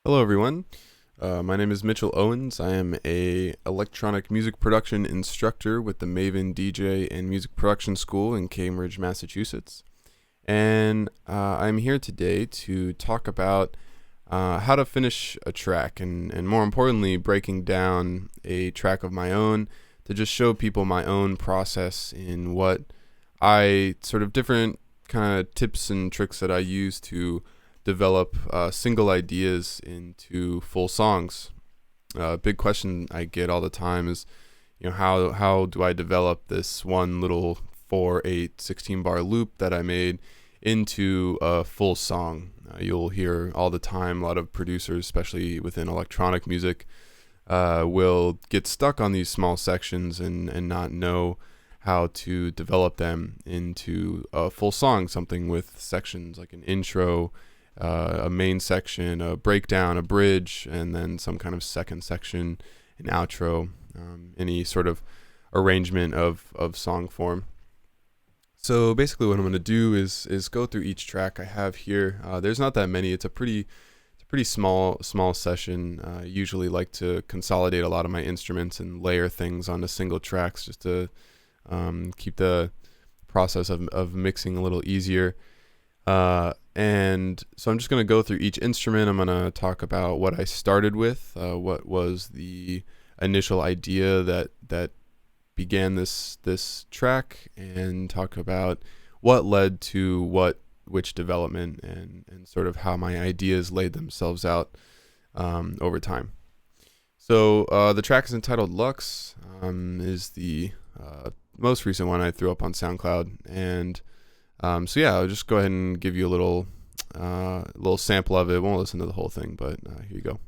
Hello everyone. My name is Mitchell Owens. I am a electronic music production instructor with the MAVEN DJ and Music Production School in Cambridge, Massachusetts. And I'm here today to talk about how to finish a track and more importantly, breaking down a track of my own to just show people my own process in what I sort of different kind of tips and tricks that I use to develop single ideas into full songs. Big question I get all the time is, how do I develop this one little 4, 8, 16 bar loop that I made into a full song? You'll hear all the time a lot of producers, especially within electronic music, will get stuck on these small sections and not know how to develop them into a full song, something with sections like an intro, a main section, a breakdown, a bridge, and then some kind of second section, an outro, any sort of arrangement of song form. So basically what I'm going to do is go through each track I have here. There's not that many. It's a pretty small session. I usually like to consolidate a lot of my instruments and layer things onto single tracks just to keep the process of mixing a little easier. And so I'm just going to go through each instrument. I'm going to talk about what I started with, what was the initial idea that began this track, and talk about what led to which development and sort of how my ideas laid themselves out over time. So the track is entitled Lux, is the most recent one I threw up on SoundCloud, and so yeah, I'll just go ahead and give you a little sample of it. Won't listen to the whole thing, but here you go.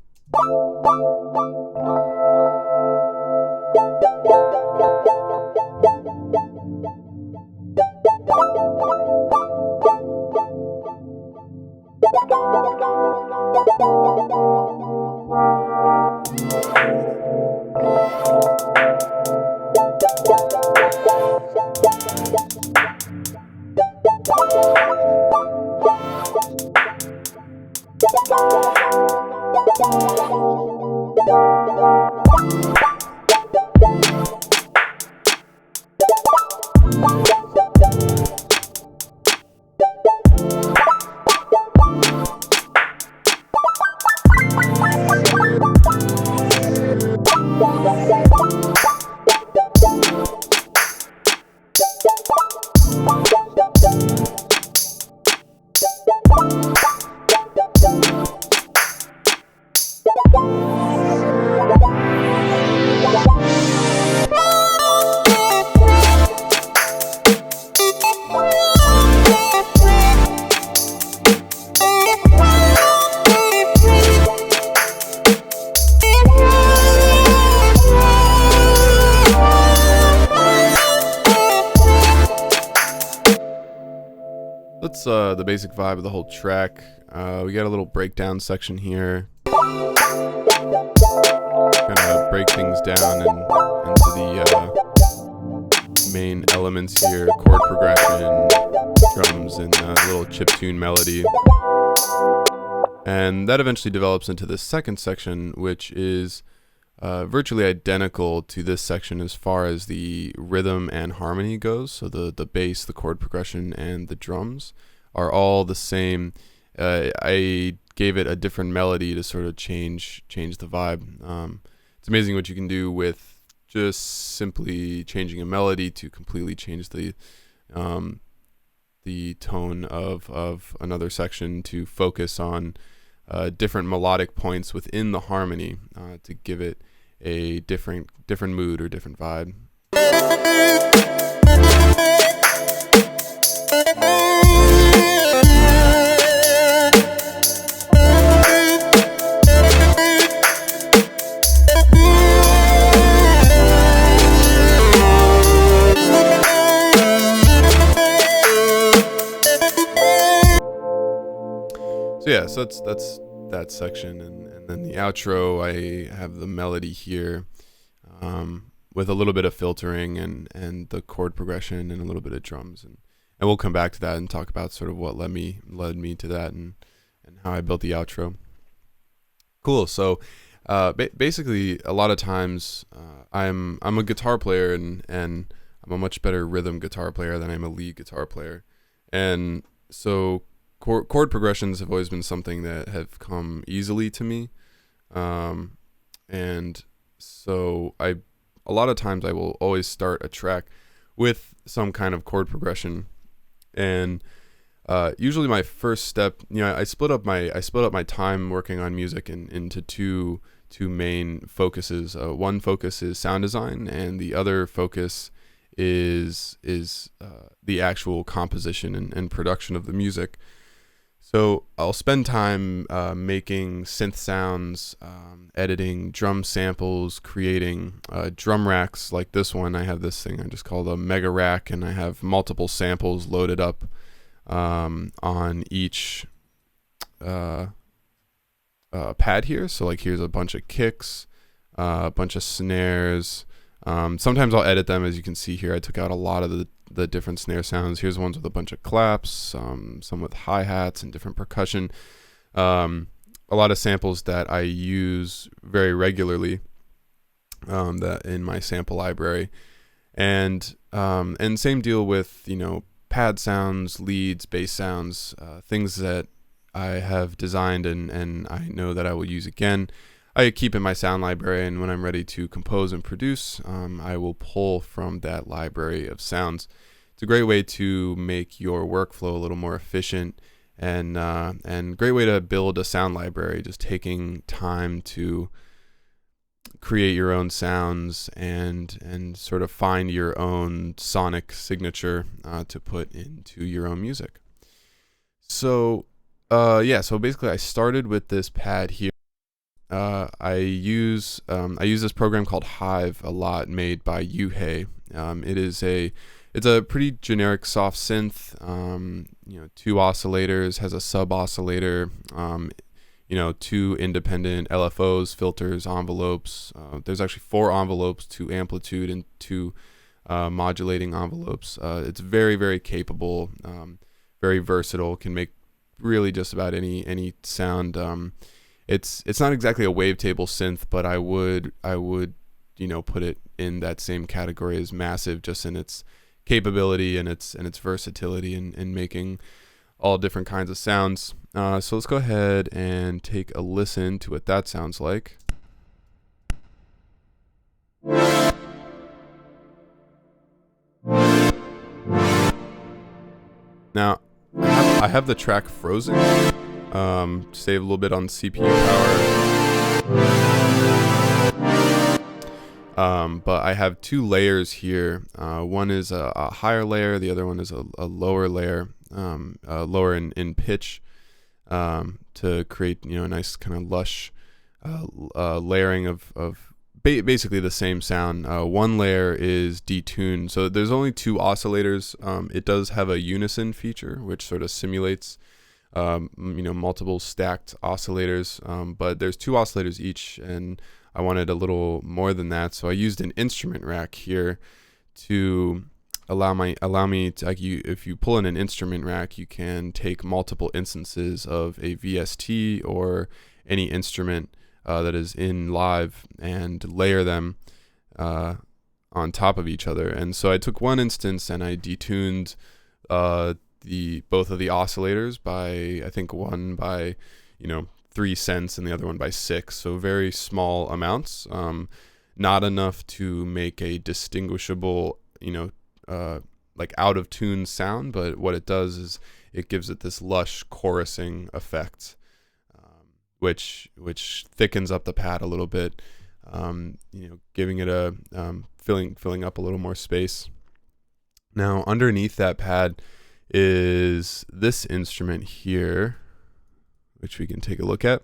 That's the basic vibe of the whole track. We got a little breakdown section here. Kind of break things down into the main elements here: chord progression, drums, and a little chiptune melody. And that eventually develops into the second section, which is virtually identical to this section as far as the rhythm and harmony goes. So the bass, the chord progression, and the drums are all the same. I gave it a different melody to sort of change the vibe. It's amazing what you can do with just simply changing a melody to completely change the tone of another section, to focus on different melodic points within the harmony to give it a different mood or different vibe. So yeah, so that's that section, and then the outro, I have the melody here with a little bit of filtering and the chord progression and a little bit of drums, and we'll come back to that and talk about sort of what led me to that and how I built the outro. Cool. So, basically, a lot of times, I'm a guitar player, and I'm a much better rhythm guitar player than I'm a lead guitar player, and so chord progressions have always been something that have come easily to me, um, and so a lot of times I will always start a track with some kind of chord progression, and usually my first step, I split up my time working on music into two main focuses. One focus is sound design, and the other focus is the actual composition and production of the music. So I'll spend time making synth sounds, editing drum samples, creating drum racks like this one. I have this thing I just call a mega rack, and I have multiple samples loaded up on each pad here. So like here's a bunch of kicks, a bunch of snares. Sometimes I'll edit them. As you can see here, I took out a lot of the different snare sounds. Here's ones with a bunch of claps, some with hi-hats and different percussion. A lot of samples that I use very regularly, that in my sample library. And same deal with, pad sounds, leads, bass sounds, things that I have designed and I know that I will use again. I keep in my sound library, and when I'm ready to compose and produce, I will pull from that library of sounds. It's a great way to make your workflow a little more efficient, and great way to build a sound library, just taking time to create your own sounds and sort of find your own sonic signature to put into your own music. So so basically I started with this pad here. I use this program called Hive a lot, made by Yuhei. It's a pretty generic soft synth. 2 oscillators, has a sub oscillator. 2 independent LFOs, filters, envelopes. There's actually 4 envelopes, 2 amplitude and 2 modulating envelopes. It's very, very capable, very versatile. Can make really just about any sound. It's not exactly a wavetable synth, but I would put it in that same category as massive, just in its capability and its versatility in making all different kinds of sounds. So let's go ahead and take a listen to what that sounds like. Now, I have the track frozen. Save a little bit on CPU power. But I have 2 layers here. One is a higher layer, the other one is a lower layer, lower in pitch, to create a nice kind of lush layering of basically the same sound. One layer is detuned, so there's only 2 oscillators. It does have a unison feature, which sort of simulates multiple stacked oscillators, but there's 2 oscillators each, and I wanted a little more than that, so I used an instrument rack here to allow me to, if you pull in an instrument rack, you can take multiple instances of a VST or any instrument that is in live and layer them on top of each other. And so I took one instance and I detuned both of the oscillators by, I think one by 3 cents and the other one by 6, so very small amounts, not enough to make a distinguishable like out of tune sound, but what it does is it gives it this lush chorusing effect, which thickens up the pad a little bit, giving it a filling up a little more space. Now underneath that pad is this instrument here, which we can take a look at.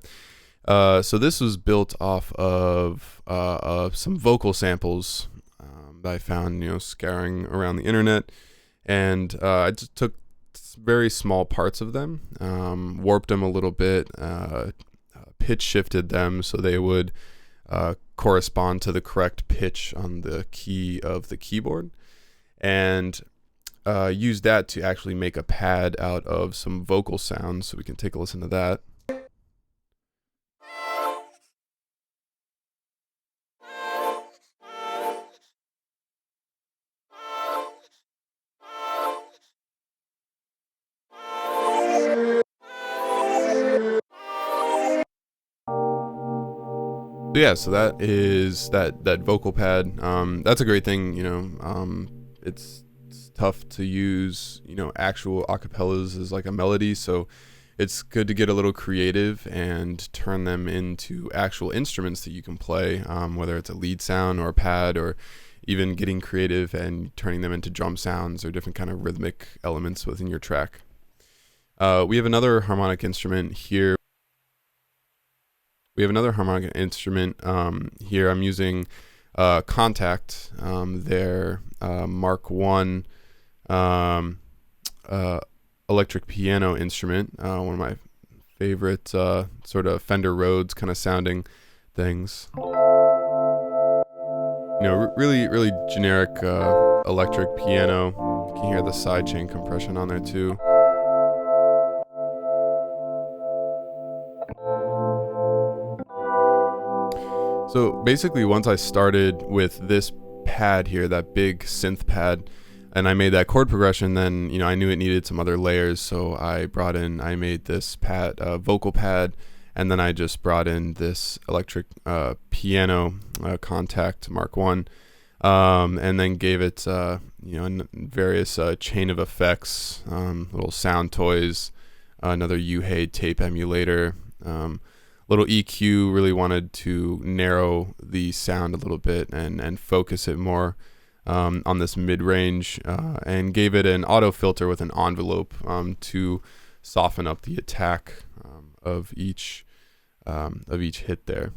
So this was built off of some vocal samples that I found, scouring around the internet, and I just took very small parts of them, warped them a little bit, pitch shifted them so they would correspond to the correct pitch on the key of the keyboard, and used that to actually make a pad out of some vocal sounds. So we can take a listen to that. So yeah, so that is that vocal pad. That's a great thing, it's tough to use, actual acapellas as like a melody, so it's good to get a little creative and turn them into actual instruments that you can play, whether it's a lead sound or a pad, or even getting creative and turning them into drum sounds or different kind of rhythmic elements within your track. We have another harmonic instrument here. Here I'm using Contact, their Mark 1 electric piano instrument, one of my favorite sort of Fender Rhodes kind of sounding things. Really generic electric piano. You can hear the sidechain compression on there too. So basically, once I started with this pad here, that big synth pad, and I made that chord progression, then I knew it needed some other layers, so I made this pad, vocal pad, and then I just brought in this electric piano Contact Mark 1, and then gave it various chain of effects, little sound toys, another U-Hay tape emulator, little EQ. Really wanted to narrow the sound a little bit and focus it more on this mid-range, and gave it an auto filter with an envelope to soften up the attack of each hit there.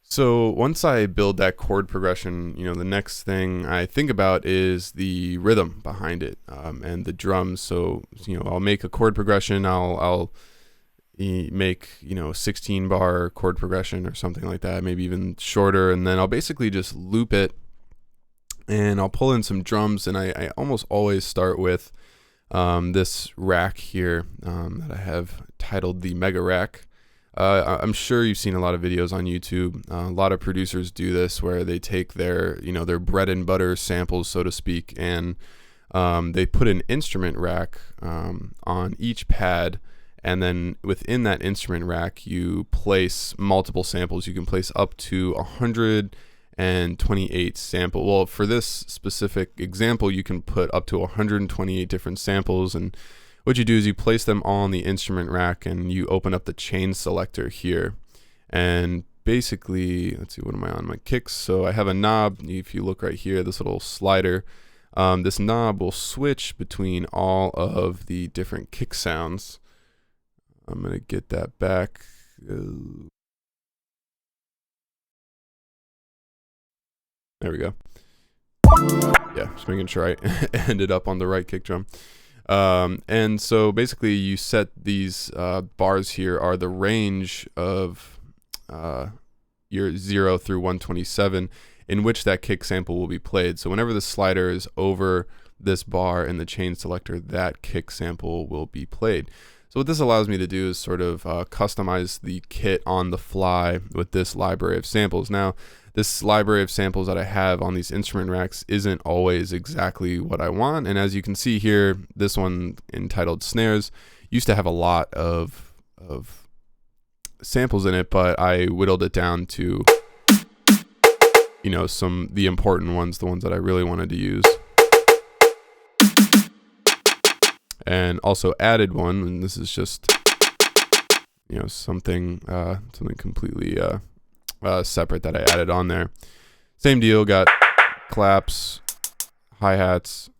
So once I build that chord progression, the next thing I think about is the rhythm behind it, and the drums. So I'll make a chord progression. I'll make 16 bar chord progression or something like that, maybe even shorter, and then I'll basically just loop it, and I'll pull in some drums, and I almost always start with this rack here that I have titled the Mega Rack. I'm sure you've seen a lot of videos on YouTube. A lot of producers do this, where they take their their bread and butter samples, so to speak, and they put an instrument rack on each pad. And then within that instrument rack, you place multiple samples. You can place up to 128 samples. Well, for this specific example, you can put up to 128 different samples. And what you do is you place them all on the instrument rack, and you open up the chain selector here. And basically, let's see, what am I on? My kicks. So I have a knob. If you look right here, this little slider, this knob will switch between all of the different kick sounds. I'm going to get that back. There we go. Yeah, just making sure I ended up on the right kick drum. And so basically you set these bars here are the range of your 0 through 127 in which that kick sample will be played. So whenever the slider is over this bar in the chain selector, that kick sample will be played. So what this allows me to do is sort of customize the kit on the fly with this library of samples. Now, this library of samples that I have on these instrument racks isn't always exactly what I want. And as you can see here, this one entitled Snares used to have a lot of samples in it, but I whittled it down to, the important ones, the ones that I really wanted to use. And also added one, and this is just something completely separate that I added on there. Same deal, got claps, hi-hats,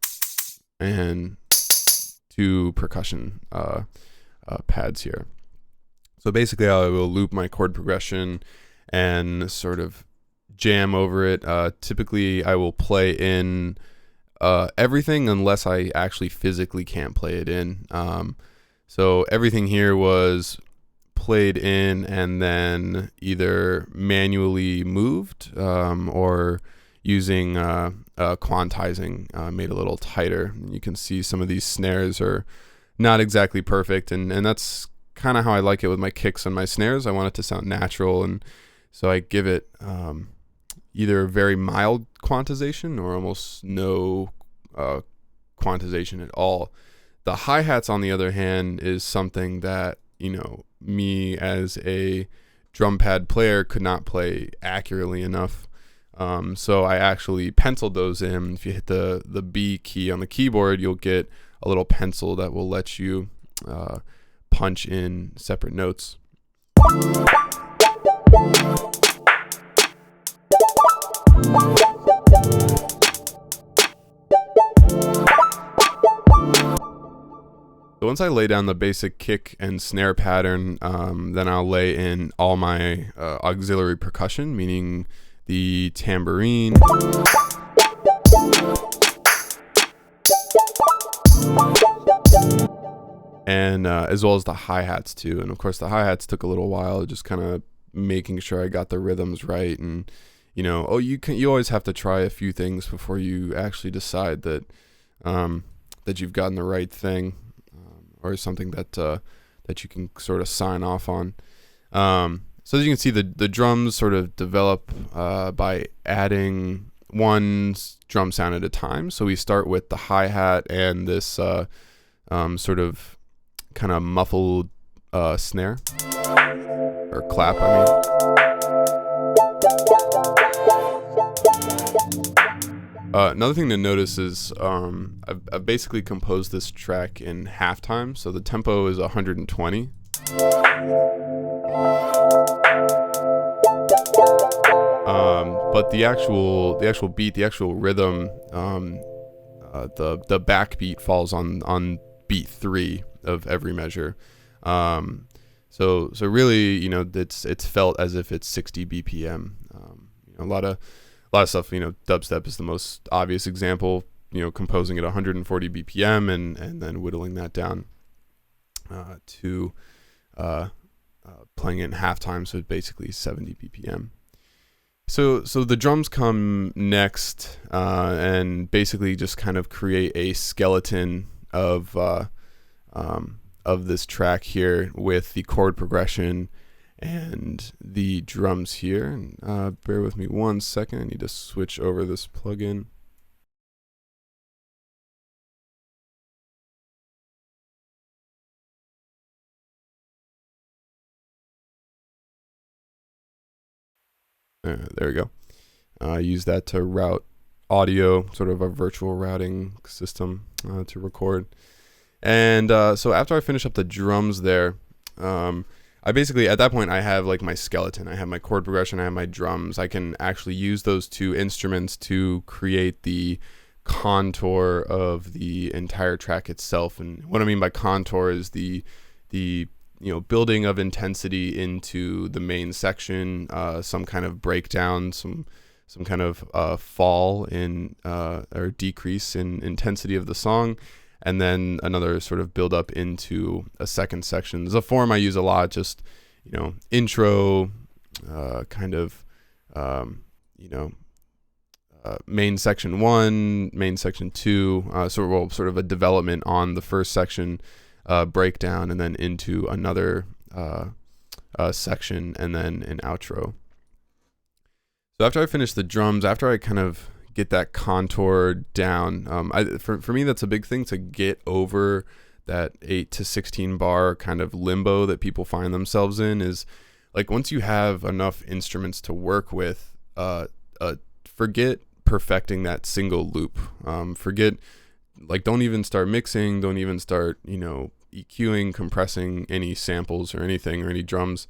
and 2 percussion pads here. So basically I will loop my chord progression and sort of jam over it. Typically I will play in everything unless I actually physically can't play it in. So everything here was played in and then either manually moved or using quantizing, made a little tighter. You can see some of these snares are not exactly perfect, and that's kind of how I like it with my kicks and my snares. I want it to sound natural, and so I give it either very mild quantization or almost no quantization at all. The hi-hats, on the other hand, is something that me as a drum pad player could not play accurately enough. So I actually penciled those in. If you hit the B key on the keyboard, you'll get a little pencil that will let you punch in separate notes. So once I lay down the basic kick and snare pattern, then I'll lay in all my auxiliary percussion, meaning the tambourine, and as well as the hi-hats too. And of course the hi-hats took a little while, just kind of making sure I got the rhythms right. And you always have to try a few things before you actually decide that that you've gotten the right thing, or something that you can sort of sign off on. So as you can see, the drums sort of develop by adding one drum sound at a time. So we start with the hi-hat and this sort of kind of muffled snare, or clap, I mean. Another thing to notice is I've basically composed this track in halftime, so the tempo is 120. But the actual beat, the actual rhythm, the backbeat falls on beat 3 of every measure. So really, it's felt as if it's 60 BPM. A lot of stuff, dubstep is the most obvious example, composing at 140 BPM and then whittling that down to playing it in halftime, so basically 70 BPM. So the drums come next, and basically just kind of create a skeleton of this track here with the chord progression and the drums here. Bear with me 1 second. I need to switch over this plugin. There we go. Use that to route audio, sort of a virtual routing system to record. And so after I finish up the drums there, I basically, at that point, I have like my skeleton. I have my chord progression, I have my drums. I can actually use those two instruments to create the contour of the entire track itself. And what I mean by contour is the building of intensity into the main section, some kind of breakdown, some kind of fall in or decrease in intensity of the song, and then another sort of build up into a second section. There's a form I use a lot, just intro, main section 1, main section 2, sort of a development on the first section, breakdown, and then into another section, and then an outro. So after I finish the drums, after I kind of get that contour down, for me that's a big thing, to get over that 8 to 16 bar kind of limbo that people find themselves in. Is like, once you have enough instruments to work with, forget perfecting that single loop. Don't even start mixing, don't even start EQing, compressing any samples or anything, or any drums.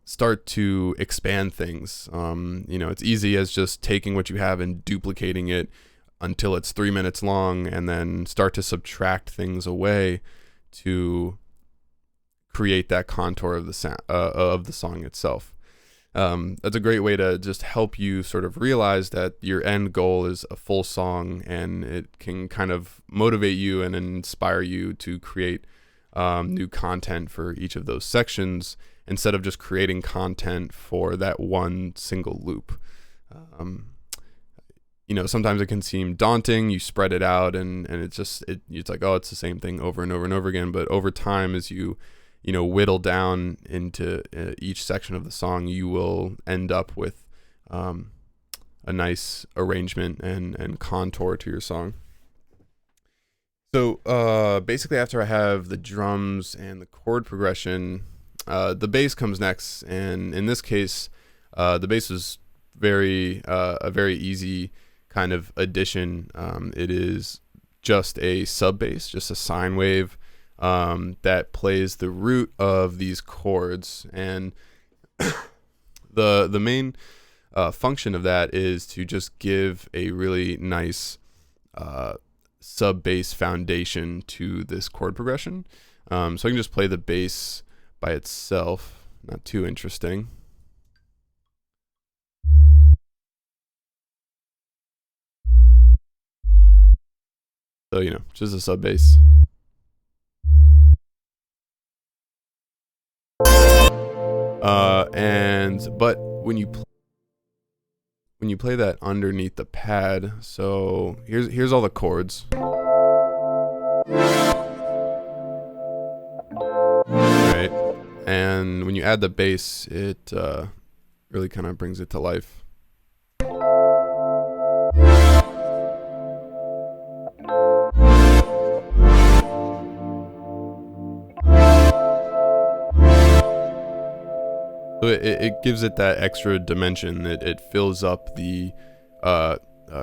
Start to expand things. It's easy as just taking what you have and duplicating it until it's 3 minutes long, and then start to subtract things away to create that contour of the song itself. That's a great way to just help you sort of realize that your end goal is a full song, and it can kind of motivate you and inspire you to create new content for each of those sections, instead of just creating content for that one single loop. Sometimes it can seem daunting. You spread it out, and it's like, oh, it's the same thing over and over and over again. But over time, as you whittle down into each section of the song, you will end up with a nice arrangement and contour to your song. So basically, after I have the drums and the chord progression, The bass comes next, and in this case, the bass is a very easy kind of addition. It is just a sub bass, just a sine wave that plays the root of these chords, and the main function of that is to just give a really nice sub bass foundation to this chord progression. So I can just play the bass by itself, not too interesting. So, you know, just a sub bass. But when you play that underneath the pad, so here's all the chords. Right, and when you add the bass, it really kind of brings it to life. So it gives it that extra dimension. It fills up the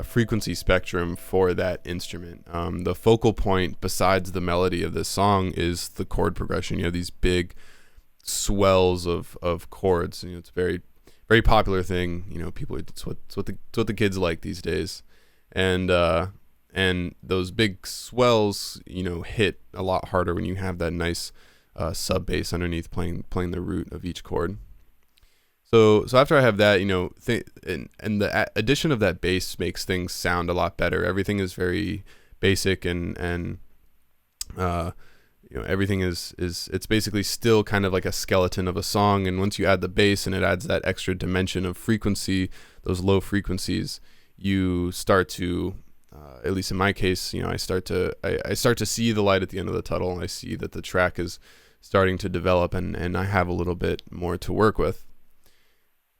frequency spectrum for that instrument. The focal point, besides the melody of this song, is the chord progression. You have these big swells of chords. You know, it's a very, very popular thing. You know, people, it's what the kids like these days, and those big swells, you know, hit a lot harder when you have that nice sub bass underneath playing the root of each chord. So after I have that, you know, and the addition of that bass makes things sound a lot better. Everything is very basic, and you know, everything is it's basically still kind of like a skeleton of a song. And once you add the bass and it adds that extra dimension of frequency, those low frequencies, you start to, at least in my case, you know, I start to see the light at the end of the tunnel, and I see that the track is starting to develop, and I have a little bit more to work with.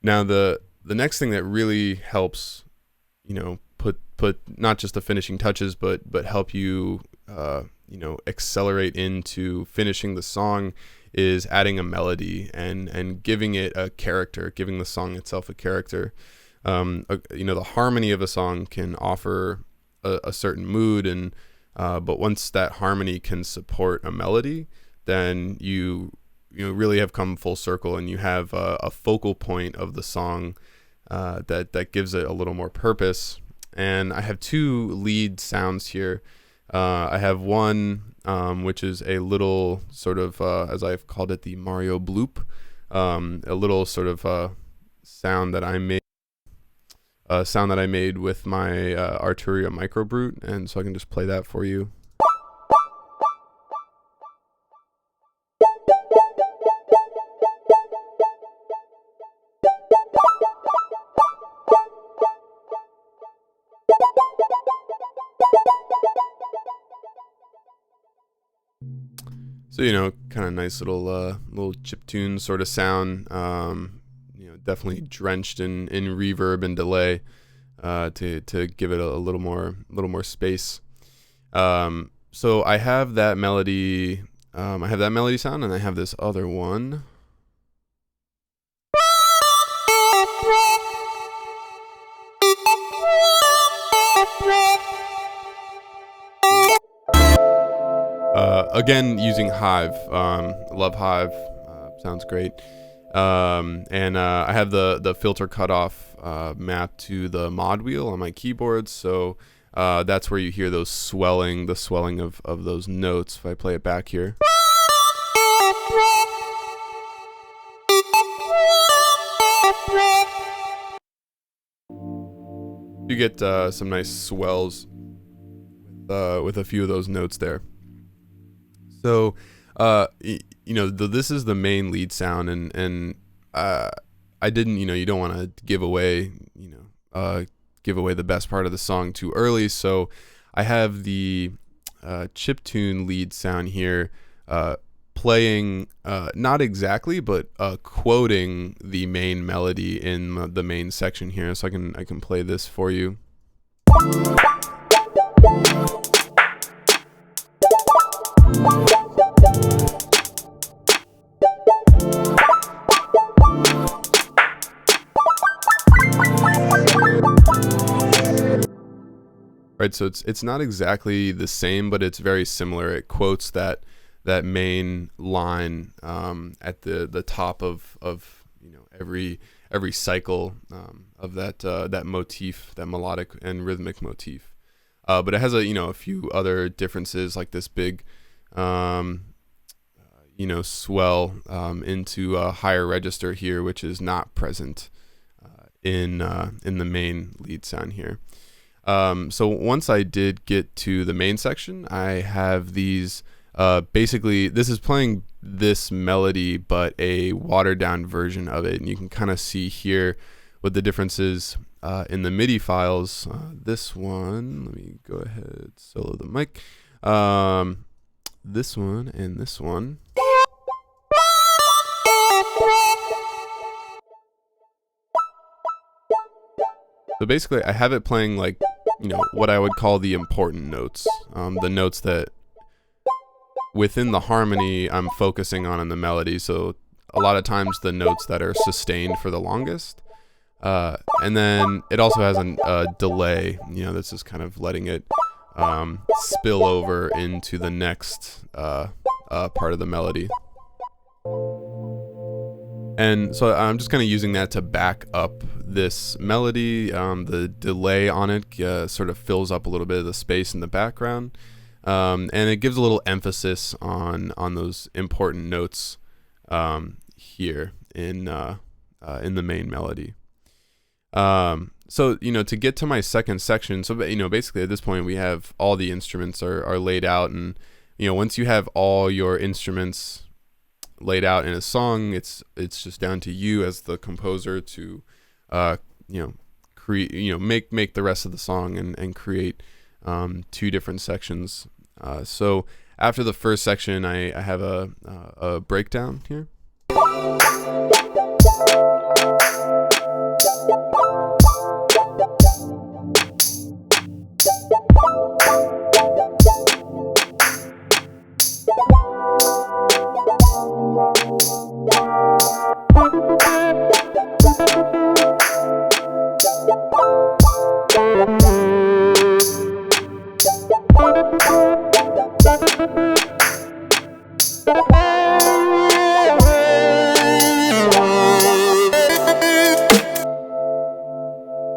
Now the next thing that really helps, you know, put not just the finishing touches, but help you you know, accelerate into finishing the song, is adding a melody and giving it a character, giving the song itself a character. You know, the harmony of a song can offer a certain mood, and but once that harmony can support a melody, then you really have come full circle, and you have a focal point of the song that gives it a little more purpose. And I have two lead sounds here. I have one which is a little sort of, as I've called it, the Mario bloop, a little sort of sound that I made with my Arturia microbrute, and so I can just play that for you. So, you know, kind of nice little chiptune sort of sound. You know, definitely drenched in reverb and delay to give it a little more space. So I have that melody. I have that melody sound, and I have this other one. Again, using Hive. Love Hive. Sounds great. And I have the filter cutoff mapped to the mod wheel on my keyboard, so that's where you hear the swelling of those notes. If I play it back here. You get some nice swells with a few of those notes there. So, you know, this is the main lead sound, and I didn't, you know, you don't want to give away the best part of the song too early. So I have the chiptune lead sound here, playing not exactly, but quoting the main melody in the main section here. So I can play this for you. right? So it's not exactly the same, but it's very similar. It quotes that main line at the top of every cycle of that motif, that melodic and rhythmic motif. But it has a few other differences, like this big swell into a higher register here, which is not present in the main lead sound here. So once I did get to the main section, I have these. Basically, this is playing this melody, but a watered down version of it, and you can kind of see here what the differences in the MIDI files. This one, let me go ahead, solo the mic. This one and this one. So basically, I have it playing like, what I would call the important notes, the notes that within the harmony I'm focusing on in the melody. So a lot of times the notes that are sustained for the longest. And then it also has a delay, that's just kind of letting it spill over into the next part of the melody. And so I'm just kind of using that to back up this melody. The delay on it sort of fills up a little bit of the space in the background. And it gives a little emphasis on those important notes here in the main melody. So to get to my second section, so basically at this point we have all the instruments are laid out, and once you have all your instruments laid out in a song, it's just down to you as the composer to create, make the rest of the song and create two different sections. So after the first section, I have a breakdown here.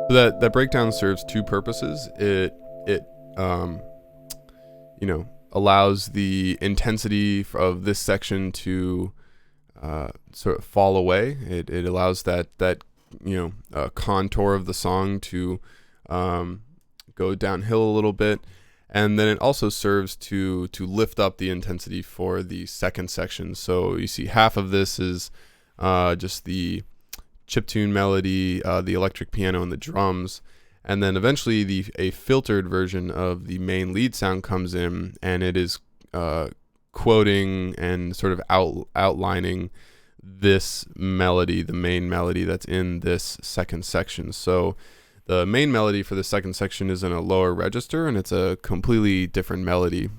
So that breakdown serves two purposes. It allows the intensity of this section to sort of fall away. It allows that contour of the song to go downhill a little bit, and then it also serves to lift up the intensity for the second section. So you see half of this is just the chiptune melody, the electric piano, and the drums, and then eventually a filtered version of the main lead sound comes in, and it is quoting and sort of outlining this melody, the main melody that's in this second section. So the main melody for the second section is in a lower register, and it's a completely different melody.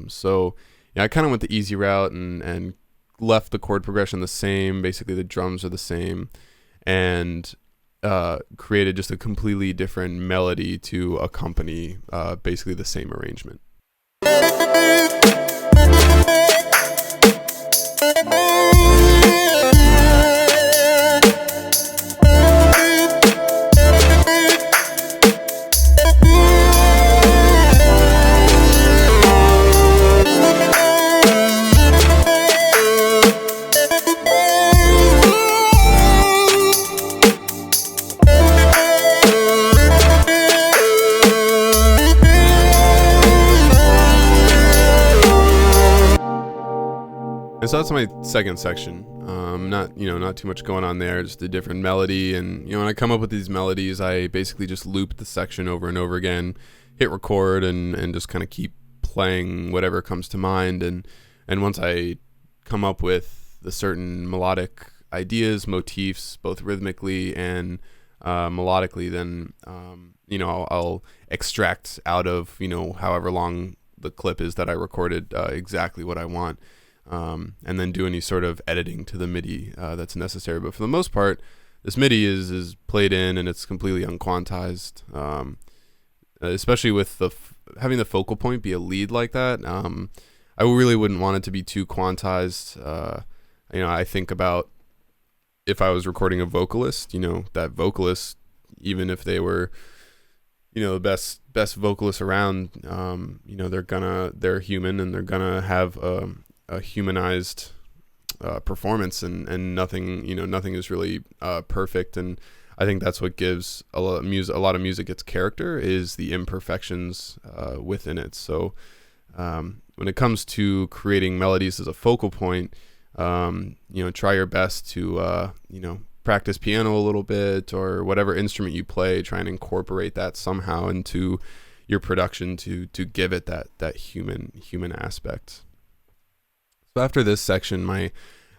So I kind of went the easy route and left the chord progression the same. Basically, the drums are the same, and created just a completely different melody to accompany basically the same arrangement. And so that's my second section. Not too much going on there, just a different melody. And when I come up with these melodies, I basically just loop the section over and over again, hit record, and just kind of keep playing whatever comes to mind. And once I come up with the certain melodic ideas, motifs, both rhythmically and melodically, then I'll extract out of however long the clip is that I recorded exactly what I want. And then do any sort of editing to the MIDI that's necessary. But for the most part, this MIDI is played in, and it's completely unquantized. especially with having the focal point be a lead like that. I really wouldn't want it to be too quantized. I think about if I was recording a vocalist, that vocalist, even if they were, the best vocalist around, they're human, and they're gonna have a humanized performance, and nothing is really perfect. And I think that's what gives a lot of music its character, is the imperfections within it. So when it comes to creating melodies as a focal point, try your best to practice piano a little bit, or whatever instrument you play. Try and incorporate that somehow into your production to give it that human aspect. So after this section, my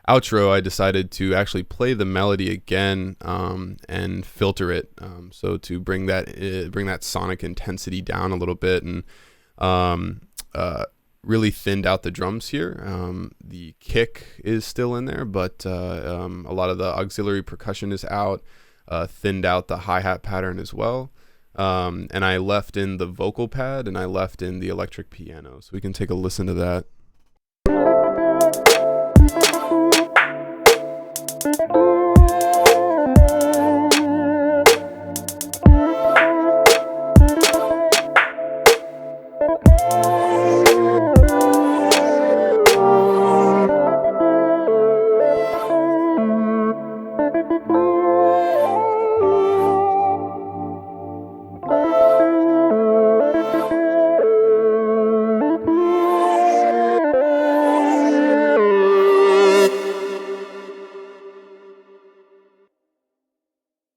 outro, I decided to actually play the melody again and filter it, so to bring that sonic intensity down a little bit, and really thinned out the drums here. The kick is still in there, but a lot of the auxiliary percussion is out. Thinned out the hi-hat pattern as well, and I left in the vocal pad, and I left in the electric piano. So we can take a listen to that.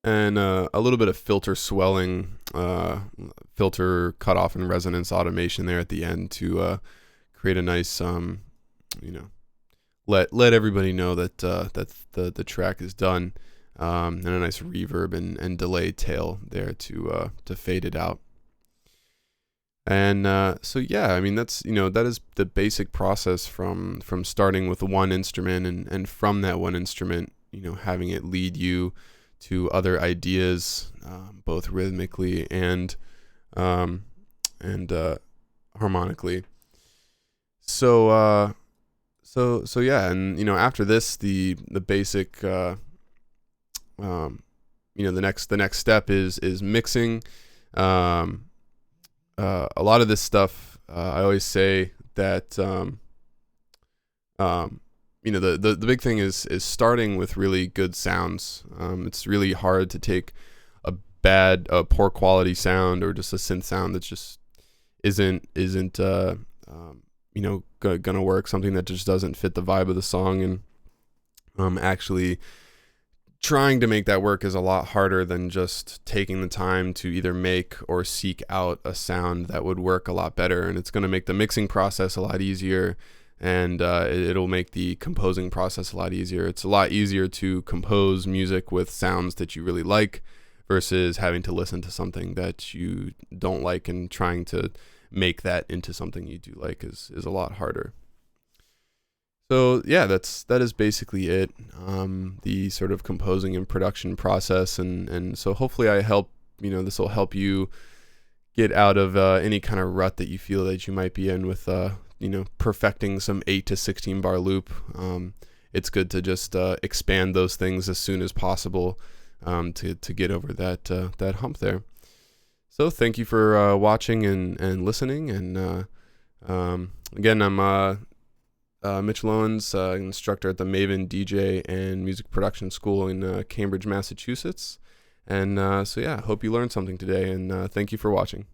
And a little bit of filter swelling, filter cutoff and resonance automation there at the end to create a nice, let everybody know that the track is done, and a nice reverb and delay tail there to fade it out. And so yeah, I mean, that's that is the basic process from starting with one instrument, and from that one instrument, having it lead you to other ideas, both rhythmically and harmonically. So yeah, and after this, the basic, the next step is mixing. A lot of this stuff, I always say that the big thing is starting with really good sounds. It's really hard to take a poor quality sound, or just a synth sound that just isn't gonna work, something that just doesn't fit the vibe of the song, and actually trying to make that work is a lot harder than just taking the time to either make or seek out a sound that would work a lot better. And it's going to make the mixing process a lot easier, and it'll make the composing process a lot easier. It's a lot easier to compose music with sounds that you really like, versus having to listen to something that you don't like and trying to make that into something you do like is a lot harder. So yeah, that is basically it. The sort of composing and production process, and so hopefully this will help you get out of any kind of rut that you feel that you might be in with perfecting some 8 to 16 bar loop. It's good to just expand those things as soon as possible, to get over that hump there. So thank you for watching and listening. And again, I'm Mitchell Owens, instructor at the MMMMAVEN DJ and Music Production School in Cambridge, Massachusetts. And so yeah, hope you learned something today, and thank you for watching.